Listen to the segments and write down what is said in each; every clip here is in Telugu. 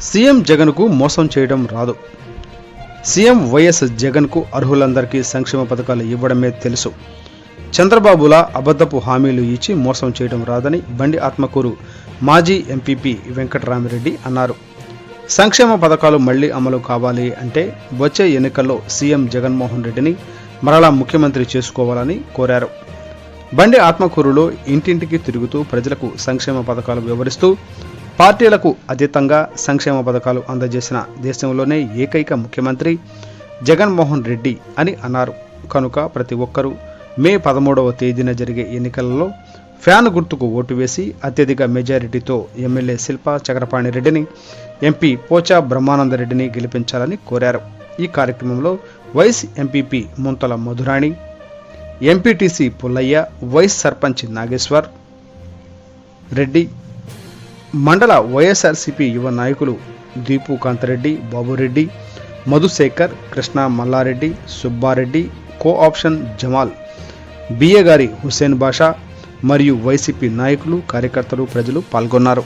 సీఎం జగన్కు మోసం చేయడం రాదు. సీఎం వైఎస్ జగన్కు అర్హులందరికీ సంక్షేమ పథకాలు ఇవ్వడమే తెలుసు. చంద్రబాబులా అబద్ధపు హామీలు ఇచ్చి మోసం చేయడం రాదని బండి ఆత్మకూరు మాజీ ఎంపీపీ వెంకటరామిరెడ్డి అన్నారు. సంక్షేమ పథకాలు మళ్లీ అమలు కావాలి అంటే వచ్చే ఎన్నికల్లో సీఎం జగన్మోహన్ రెడ్డిని మరలా ముఖ్యమంత్రి చేసుకోవాలని కోరారు. బండి ఆత్మకూరులో ఇంటింటికి తిరుగుతూ ప్రజలకు సంక్షేమ పథకాలు వివరిస్తూ పార్టీలకు అతీతంగా సంక్షేమ పథకాలు అందజేసిన దేశంలోనే ఏకైక ముఖ్యమంత్రి జగన్మోహన్ రెడ్డి అని అన్నారు. కనుక ప్రతి ఒక్కరూ మే 13వ తేదీన జరిగే ఎన్నికలలో ఫ్యాన్ గుర్తుకు ఓటు వేసి అత్యధిక మెజారిటీతో ఎమ్మెల్యే శిల్పా చక్రపాణి రెడ్డిని, ఎంపీ పోచా బ్రహ్మానందరెడ్డిని గెలిపించాలని కోరారు. ఈ కార్యక్రమంలో vice MPP Muntala Madhurani, MPTC Pullaiah, vice sarpanch Nageswar Reddy, మండల వైఎస్ఆర్సీపీ యువ నాయకులు దీపు కాంతరెడ్డి, బాబురెడ్డి, మధుశేఖర్, కృష్ణ మల్లారెడ్డి, సుబ్బారెడ్డి, కో ఆప్షన్ జమాల్, బియ్యగారి హుస్సేన్ బాషా మరియు వైసీపీ నాయకులు, కార్యకర్తలు, ప్రజలు పాల్గొన్నారు.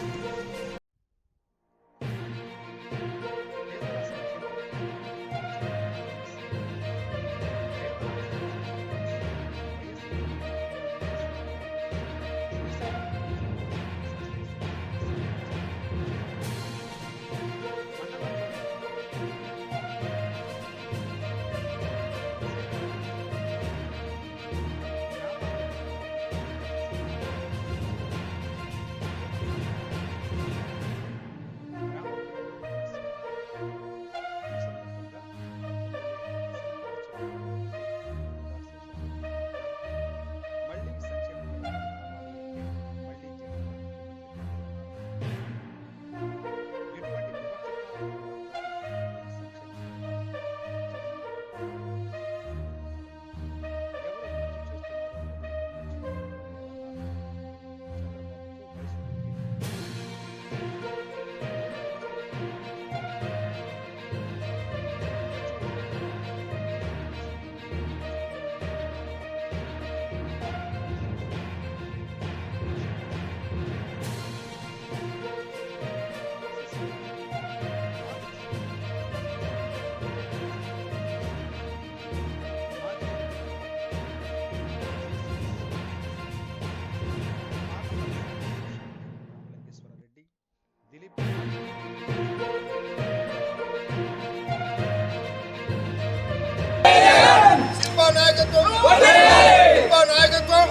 నాయకత్వం